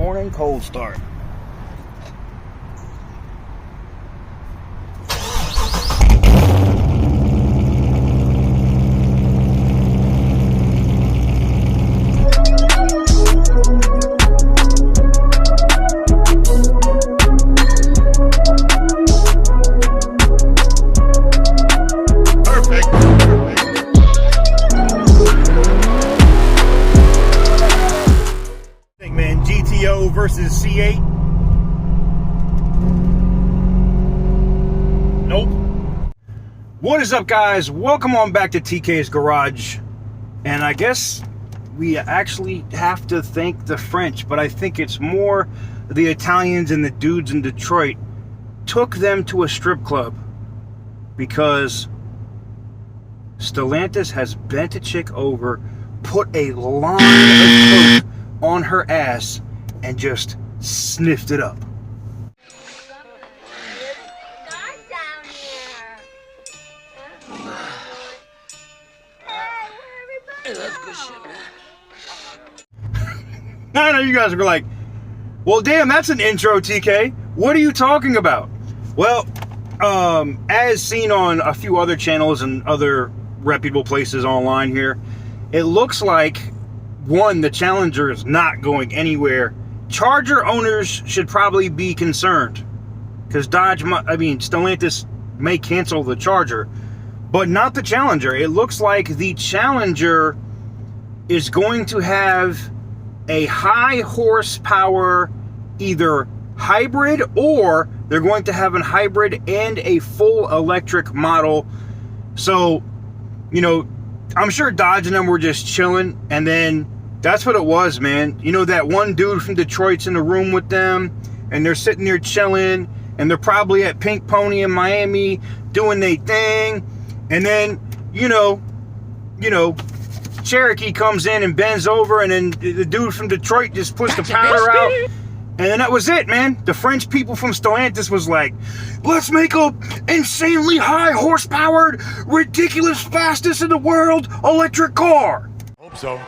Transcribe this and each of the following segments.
morning cold start. Versus C8. Nope. What is up, guys? Welcome on back to TK's Garage. And I guess we actually have to thank the French, but I think it's more the Italians and the dudes in Detroit took them to a strip club because Stellantis has bent a chick over, put a line of coke on her ass, and just sniffed it up. I know you guys are like, well, damn, that's an intro, TK. What are you talking about? Well, as seen on a few other channels and other reputable places online here, it looks like, one, the Challenger is not going anywhere. Charger owners should probably be concerned because Stellantis may cancel the Charger, but not the Challenger. It looks like the Challenger is going to have a high horsepower either hybrid, or they're going to have a hybrid and a full electric model. So, you know, I'm sure Dodge and them were just chilling, and then that's what it was, man. You know, that one dude from Detroit's in the room with them, and they're sitting there chilling, and they're probably at Pink Pony in Miami doing their thing. And then, you know, Cherokee comes in and bends over, and then the dude from Detroit just puts the powder out. And then that was it, man. The French people from Stellantis was like, let's make a insanely high horsepowered, ridiculous, fastest in the world electric car. Hope so.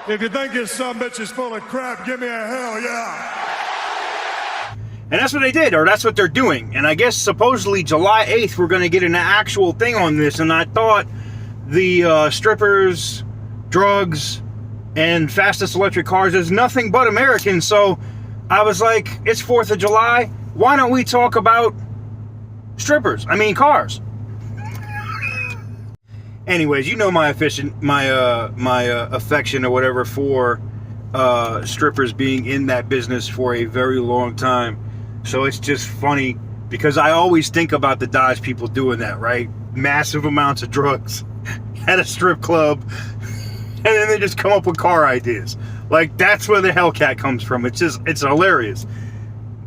If you think this sumbitch is full of crap, give me a hell yeah. And that's what they did, or that's what they're doing. And I guess supposedly July 8th, we're going to get an actual thing on this. And I thought the strippers, drugs, and fastest electric cars is nothing but American. So I was like, it's 4th of July. Why don't we talk about cars? Anyways, you know my affection or whatever for strippers being in that business for a very long time. So it's just funny because I always think about the Dodge people doing that, right? Massive amounts of drugs at a strip club, and then they just come up with car ideas. Like, that's where the Hellcat comes from. It's hilarious.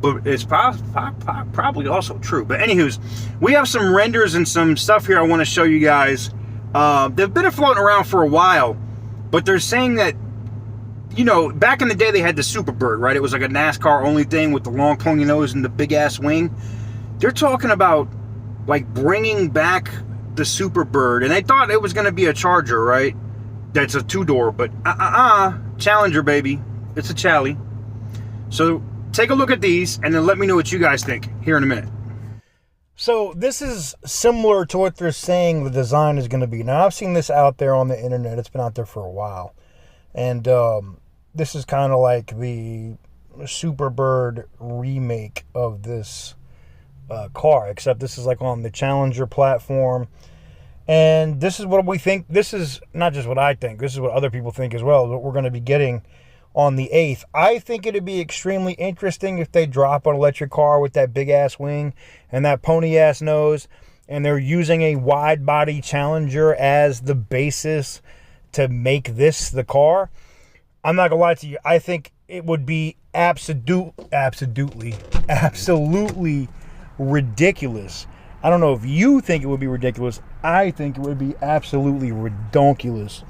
But it's probably also true. But anywho's, we have some renders and some stuff here I want to show you guys. They've been floating around for a while, but they're saying that, you know, back in the day they had the Superbird, right? It was like a NASCAR only thing with the long pointy nose and the big ass wing. They're talking about like bringing back the Superbird, and they thought it was going to be a Charger, right? That's a two-door, but Challenger, baby. It's a Chally. So take a look at these and then let me know what you guys think here in a minute. So this is similar to what they're saying the design is going to be. Now, I've seen this out there on the internet. It's been out there for a while. And this is kind of like the Superbird remake of this car, except this is like on the Challenger platform. And this is what we think. This is not just what I think. This is what other people think as well, what we're going to be getting on the 8th. I think it'd be extremely interesting if they drop an electric car with that big ass wing and that pony ass nose, and they're using a wide body Challenger as the basis to make this the car. I'm not gonna lie to you, I think it would be absolutely ridiculous. I don't know if you think it would be ridiculous. I think it would be absolutely redonkulous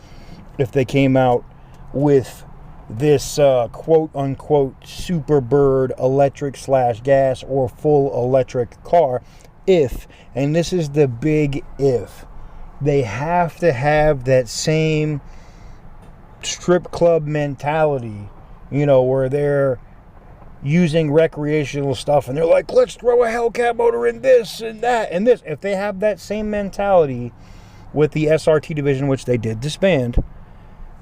if they came out with this quote-unquote Superbird electric / gas or full electric car. If, and this is the big if, they have to have that same strip club mentality you know, where they're using recreational stuff and they're like, let's throw a Hellcat motor in this and that and this. If they have that same mentality with the SRT division, which they did disband,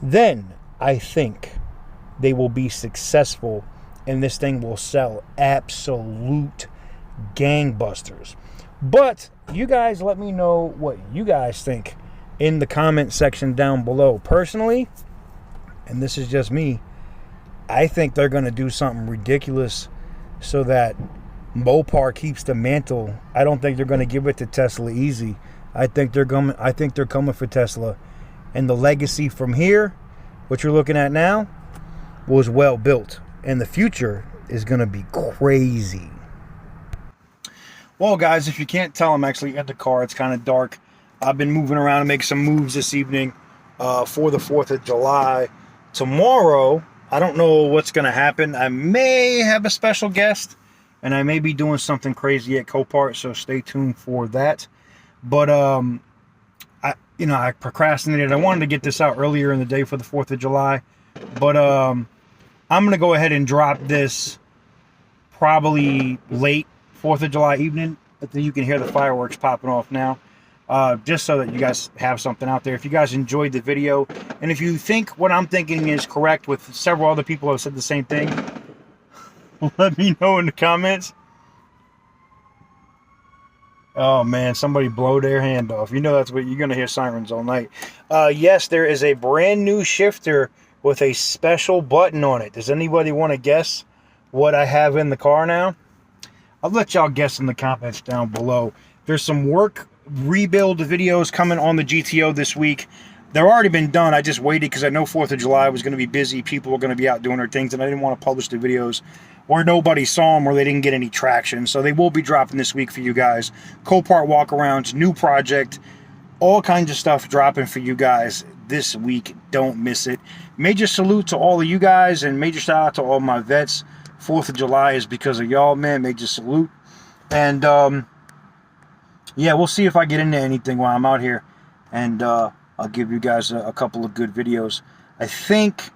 then I think they will be successful and this thing will sell absolute gangbusters. But you guys let me know what you guys think in the comment section down below. Personally, and this is just me, I think they're going to do something ridiculous so that Mopar keeps the mantle. I don't think they're going to give it to Tesla easy. I think they're coming for Tesla. And the legacy from here, what you're looking at now, was well built. And the future is going to be crazy. Well, guys, if you can't tell, I'm actually in the car. It's kind of dark. I've been moving around and making some moves this evening for the 4th of July. Tomorrow, I don't know what's going to happen. I may have a special guest, and I may be doing something crazy at COPART, so stay tuned for that. But, I procrastinated. I wanted to get this out earlier in the day for the 4th of July. But I'm going to go ahead and drop this probably late 4th of July evening. I think you can hear the fireworks popping off now. Just so that you guys have something out there. If you guys enjoyed the video, and if you think what I'm thinking is correct with several other people who have said the same thing, let me know in the comments. Oh man, somebody blow their hand off. You know that's what you're going to hear, sirens all night. Yes, there is a brand new shifter with a special button on it. Does anybody want to guess what I have in the car now? I'll let y'all guess in the comments down below. There's some work rebuild videos coming on the GTO this week. They're already been done. I just waited because I know 4th of July was going to be busy. People were going to be out doing their things, and I didn't want to publish the videos where nobody saw them or they didn't get any traction. So they will be dropping this week for you guys. COPART walkarounds, new project, all kinds of stuff dropping for you guys this week. Don't miss it. Major salute to all of you guys, and major shout out to all my vets. 4th of July is because of y'all, man. Major salute. And yeah, we'll see if I get into anything while I'm out here, and I'll give you guys a couple of good videos. I think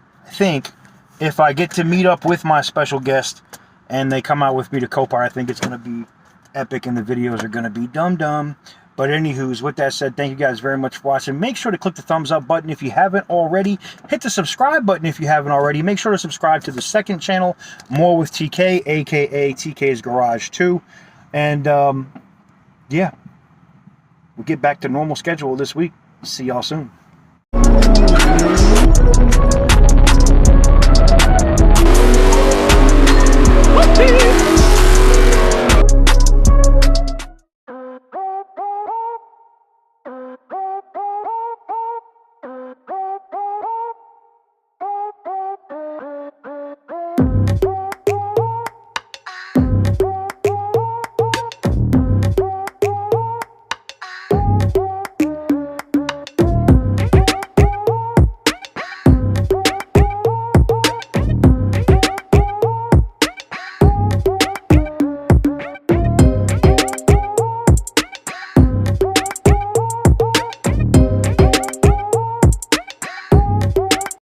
if I get to meet up with my special guest and they come out with me to COPART, I think it's going to be epic, and the videos are going to be dumb. But anywho's, with that said, thank you guys very much for watching. Make sure to click the thumbs up button if you haven't already. Hit the subscribe button if you haven't already. Make sure to subscribe to the second channel, More with TK, aka TK's Garage 2. And yeah, we'll get back to normal schedule this week. See y'all soon.